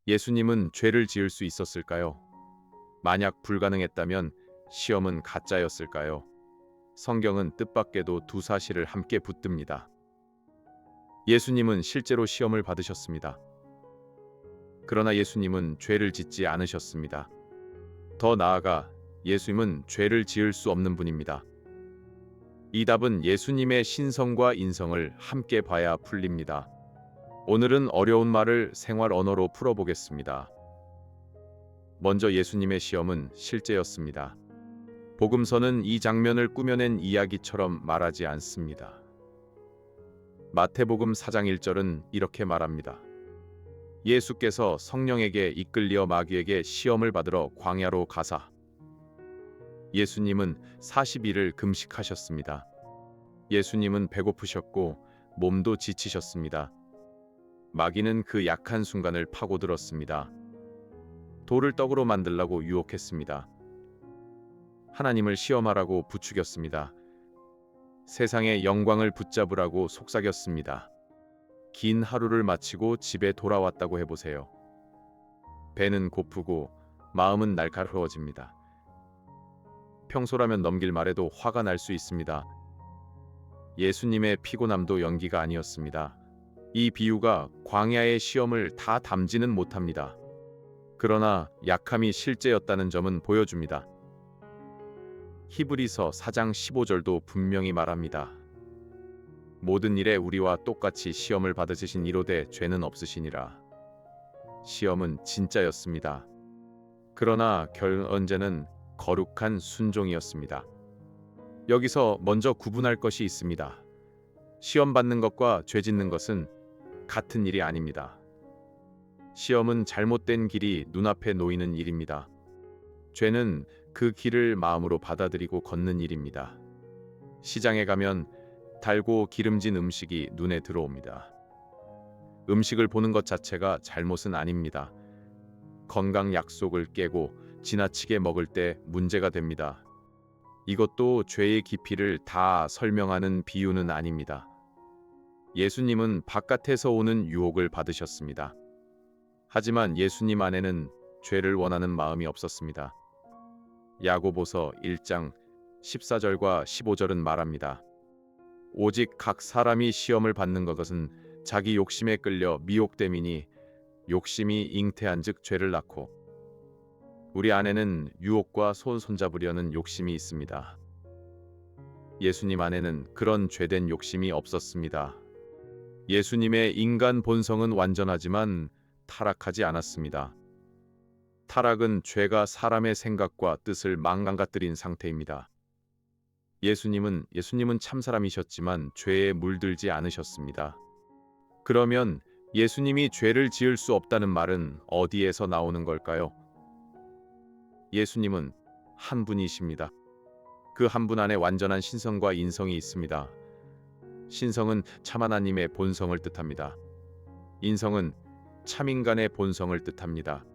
예수님은 죄를 지을 수 있었을까요? 만약 불가능했다면 시험은 가짜였을까요? 성경은 뜻밖에도 두 사실을 함께 붙듭니다. 예수님은 실제로 시험을 받으셨습니다. 그러나 예수님은 죄를 짓지 않으셨습니다. 더 나아가 예수님은 죄를 지을 수 없는 분입니다. 이 답은 예수님의 신성과 인성을 함께 봐야 풀립니다. 오늘은 어려운 말을 생활 언어로 풀어보겠습니다. 먼저 예수님의 시험은 실제였습니다. 복음서는 이 장면을 꾸며낸 이야기처럼 말하지 않습니다. 마태복음 4장 1절은 이렇게 말합니다. 예수께서 성령에게 이끌려 마귀에게 시험을 받으러 광야로 가사. 예수님은 40일을 금식하셨습니다. 예수님은 배고프셨고 몸도 지치셨습니다. 마귀는 그 약한 순간을 파고들었습니다. 돌을 떡으로 만들라고 유혹했습니다. 하나님을 시험하라고 부추겼습니다. 세상의 영광을 붙잡으라고 속삭였습니다. 긴 하루를 마치고 집에 돌아왔다고 해보세요. 배는 고프고 마음은 날카로워집니다. 평소라면 넘길 말에도 화가 날 수 있습니다. 예수님의 피곤함도 연기가 아니었습니다. 이 비유가 광야의 시험을 다 담지는 못합니다. 그러나 약함이 실제였다는 점은 보여줍니다. 히브리서 4장 15절도 분명히 말합니다. 모든 일에 우리와 똑같이 시험을 받으신 이로되 죄는 없으시니라. 시험은 진짜였습니다. 그러나 언제는 거룩한 순종이었습니다. 여기서 먼저 구분할 것이 있습니다. 시험 받는 것과 죄 짓는 것은 같은 일이 아닙니다. 시험은 잘못된 길이 눈앞에 놓이는 일입니다. 죄는 그 길을 마음으로 받아들이고 걷는 일입니다. 시장에 가면 달고 기름진 음식이 눈에 들어옵니다. 음식을 보는 것 자체가 잘못은 아닙니다. 건강 약속을 깨고 지나치게 먹을 때 문제가 됩니다. 이것도 죄의 깊이를 다 설명하는 비유는 아닙니다. 예수님은 바깥에서 오는 유혹을 받으셨습니다. 하지만 예수님 안에는 죄를 원하는 마음이 없었습니다. 야고보서 1장 14절과 15절은 말합니다. 오직 각 사람이 시험을 받는 것은 자기 욕심에 끌려 미혹됨이니 욕심이 잉태한즉 죄를 낳고 우리 안에는 유혹과 손잡으려는 욕심이 있습니다. 예수님 안에는 그런 죄된 욕심이 없었습니다. 예수님의 인간 본성은 완전하지만 타락하지 않았습니다. 타락은 죄가 사람의 생각과 뜻을 망가뜨린 상태입니다. 예수님은 참사람이셨지만 죄에 물들지 않으셨습니다. 그러면 예수님이 죄를 지을 수 없다는 말은 어디에서 나오는 걸까요? 예수님은 한 분이십니다. 그 한 분 안에 완전한 신성과 인성이 있습니다. 신성은 참 하나님의 본성을 뜻합니다. 인성은 참인간의 본성을 뜻합니다.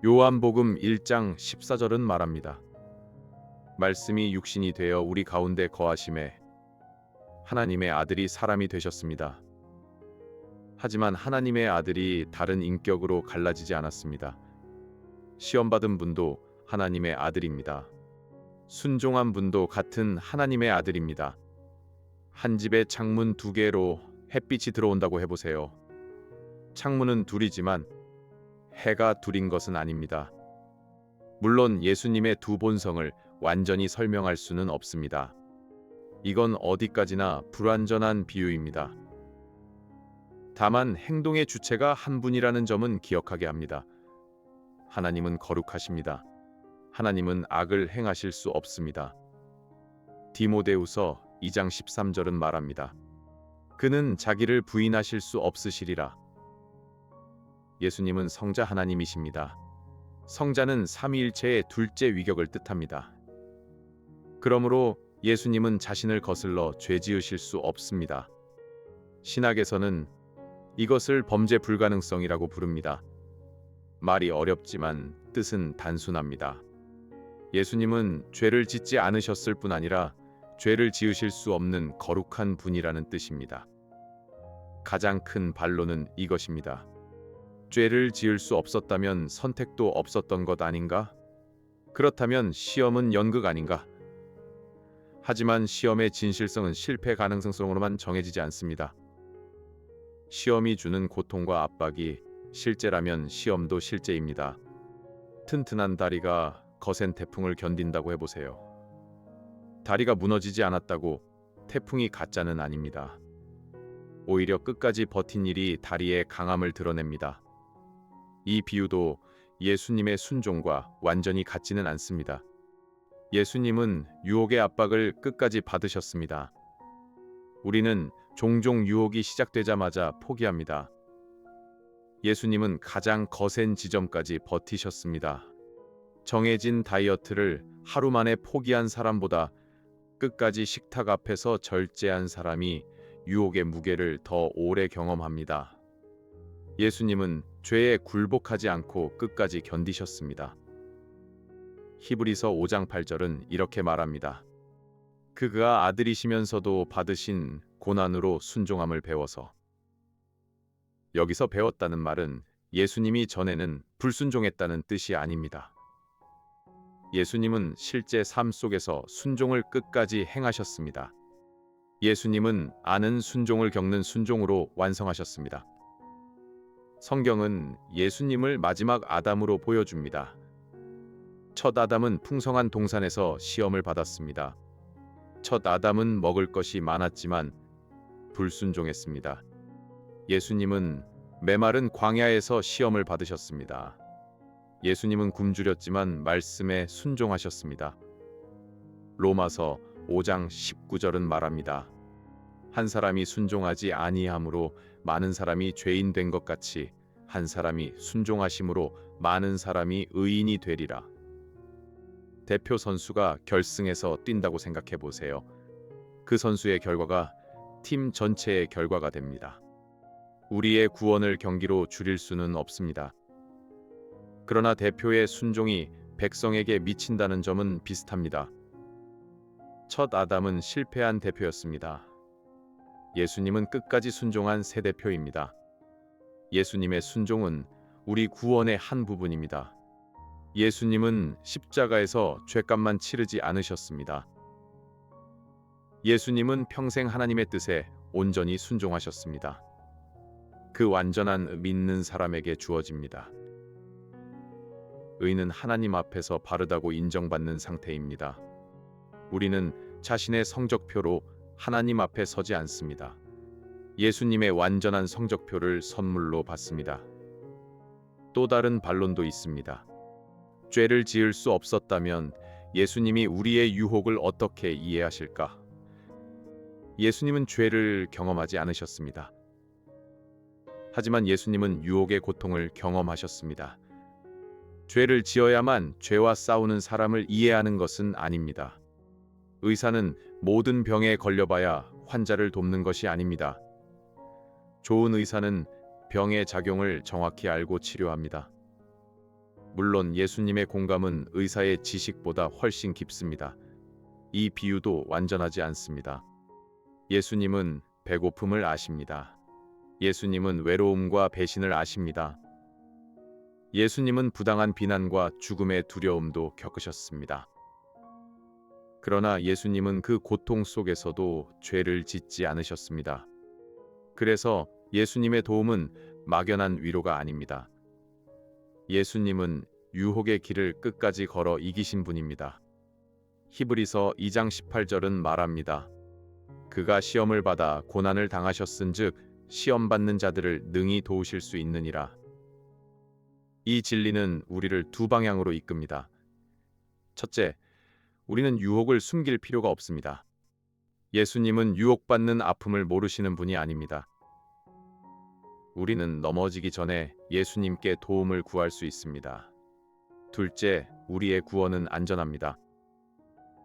요한복음 1장 14절은 말합니다. 말씀이 육신이 되어 우리 가운데 거하심에 하나님의 아들이 사람이 되셨습니다. 하지만 하나님의 아들이 다른 인격으로 갈라지지 않았습니다. 시험받은 분도 하나님의 아들입니다. 순종한 분도 같은 하나님의 아들입니다. 한 집에 창문 두 개로 햇빛이 들어온다고 해보세요. 창문은 둘이지만 해가 둘인 것은 아닙니다. 물론 예수님의 두 본성을 완전히 설명할 수는 없습니다. 이건 어디까지나 불완전한 비유입니다. 다만 행동의 주체가 한 분이라는 점은 기억하게 합니다. 하나님은 거룩하십니다. 하나님은 악을 행하실 수 없습니다. 디모데후서 2장 13절은 말합니다. 그는 자기를 부인하실 수 없으시리라. 예수님은 성자 하나님이십니다. 성자는 삼위일체의 둘째 위격을 뜻합니다. 그러므로 예수님은 자신을 거슬러 죄 지으실 수 없습니다. 신학에서는 이것을 범죄 불가능성이라고 부릅니다. 말이 어렵지만 뜻은 단순합니다. 예수님은 죄를 짓지 않으셨을 뿐 아니라 죄를 지으실 수 없는 거룩한 분이라는 뜻입니다. 가장 큰 반론은 이것입니다. 죄를 지을 수 없었다면 선택도 없었던 것 아닌가? 그렇다면 시험은 연극 아닌가? 하지만 시험의 진실성은 실패 가능성으로만 정해지지 않습니다. 시험이 주는 고통과 압박이 실제라면 시험도 실제입니다. 튼튼한 다리가 거센 태풍을 견딘다고 해보세요. 다리가 무너지지 않았다고 태풍이 가짜는 아닙니다. 오히려 끝까지 버틴 일이 다리의 강함을 드러냅니다. 이 비유도 예수님의 순종과 완전히 같지는 않습니다. 예수님은 유혹의 압박을 끝까지 받으셨습니다. 우리는 종종 유혹이 시작되자마자 포기합니다. 예수님은 가장 거센 지점까지 버티셨습니다. 정해진 다이어트를 하루 만에 포기한 사람보다 끝까지 식탁 앞에서 절제한 사람이 유혹의 무게를 더 오래 경험합니다. 예수님은 죄에 굴복하지 않고 끝까지 견디셨습니다. 히브리서 5장 8절은 이렇게 말합니다. 그가 아들이시면서도 받으신 고난으로 순종함을 배워서. 여기서 배웠다는 말은 예수님이 전에는 불순종했다는 뜻이 아닙니다. 예수님은 실제 삶 속에서 순종을 끝까지 행하셨습니다. 예수님은 아는 순종을 겪는 순종으로 완성하셨습니다. 성경은 예수님을 마지막 아담으로 보여줍니다. 첫 아담은 풍성한 동산에서 시험을 받았습니다. 첫 아담은 먹을 것이 많았지만 불순종했습니다. 예수님은 메마른 광야에서 시험을 받으셨습니다. 예수님은 굶주렸지만 말씀에 순종하셨습니다. 로마서 5장 19절은 말합니다. 한 사람이 순종하지 아니함으로 많은 사람이 죄인 된 것 같이 한 사람이 순종하심으로 많은 사람이 의인이 되리라. 대표 선수가 결승에서 뛴다고 생각해 보세요. 그 선수의 결과가 팀 전체의 결과가 됩니다. 우리의 구원을 경기로 줄일 수는 없습니다. 그러나 대표의 순종이 백성에게 미친다는 점은 비슷합니다. 첫 아담은 실패한 대표였습니다. 예수님은 끝까지 순종한 새 대표입니다. 예수님의 순종은 우리 구원의 한 부분입니다. 예수님은 십자가에서 죄값만 치르지 않으셨습니다. 예수님은 평생 하나님의 뜻에 온전히 순종하셨습니다. 그 완전한 믿는 사람에게 주어집니다. 의는 하나님 앞에서 바르다고 인정받는 상태입니다. 우리는 자신의 성적표로 하나님 앞에 서지 않습니다. 예수님의 완전한 성적표를 선물로 받습니다. 또 다른 반론도 있습니다. 죄를 지을 수 없었다면 예수님이 우리의 유혹을 어떻게 이해하실까? 예수님은 죄를 경험하지 않으셨습니다. 하지만 예수님은 유혹의 고통을 경험하셨습니다. 죄를 지어야만 죄와 싸우는 사람을 이해하는 것은 아닙니다. 의사는 모든 병에 걸려봐야 환자를 돕는 것이 아닙니다. 좋은 의사는 병의 작용을 정확히 알고 치료합니다. 물론 예수님의 공감은 의사의 지식보다 훨씬 깊습니다. 이 비유도 완전하지 않습니다. 예수님은 배고픔을 아십니다. 예수님은 외로움과 배신을 아십니다. 예수님은 부당한 비난과 죽음의 두려움도 겪으셨습니다. 그러나 예수님은 그 고통 속에서도 죄를 짓지 않으셨습니다. 그래서 예수님의 도움은 막연한 위로가 아닙니다. 예수님은 유혹의 길을 끝까지 걸어 이기신 분입니다. 히브리서 2장 18절은 말합니다. 그가 시험을 받아 고난을 당하셨은즉 시험 받는 자들을 능히 도우실 수 있느니라. 이 진리는 우리를 두 방향으로 이끕니다. 첫째, 우리는 유혹을 숨길 필요가 없습니다. 예수님은 유혹받는 아픔을 모르시는 분이 아닙니다. 우리는 넘어지기 전에 예수님께 도움을 구할 수 있습니다. 둘째, 우리의 구원은 안전합니다.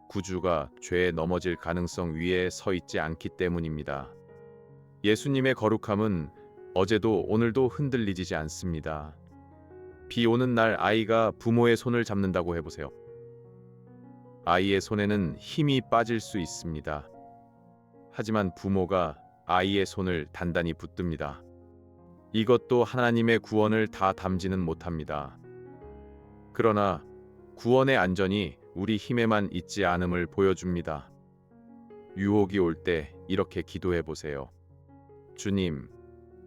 구주가 죄에 넘어질 가능성 위에 서 있지 않기 때문입니다. 예수님의 거룩함은 어제도 오늘도 흔들리지 않습니다. 비 오는 날 아이가 부모의 손을 잡는다고 해보세요. 아이의 손에는 힘이 빠질 수 있습니다. 하지만 부모가 아이의 손을 단단히 붙듭니다. 이것도 하나님의 구원을 다 담지는 못합니다. 그러나 구원의 안전이 우리 힘에만 있지 않음을 보여줍니다. 유혹이 올 때 이렇게 기도해 보세요. 주님,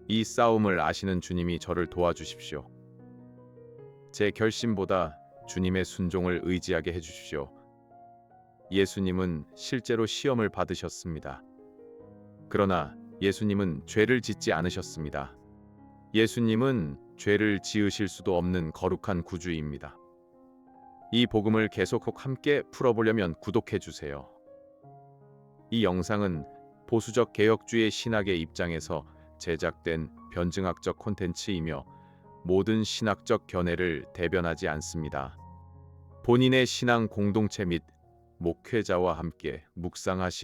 이 싸움을 아시는 주님이 저를 도와주십시오. 제 결심보다 주님의 순종을 의지하게 해주십시오. 예수님은 실제로 시험을 받으셨습니다. 그러나 예수님은 죄를 짓지 않으셨습니다. 예수님은 죄를 지으실 수도 없는 거룩한 구주입니다. 이 복음을 계속 함께 풀어보려면 구독해 주세요. 이 영상은 보수적 개혁주의 신학의 입장에서 제작된 변증학적 콘텐츠이며 모든 신학적 견해를 대변하지 않습니다. 본인의 신앙 공동체 및 목회자와 함께 묵상하시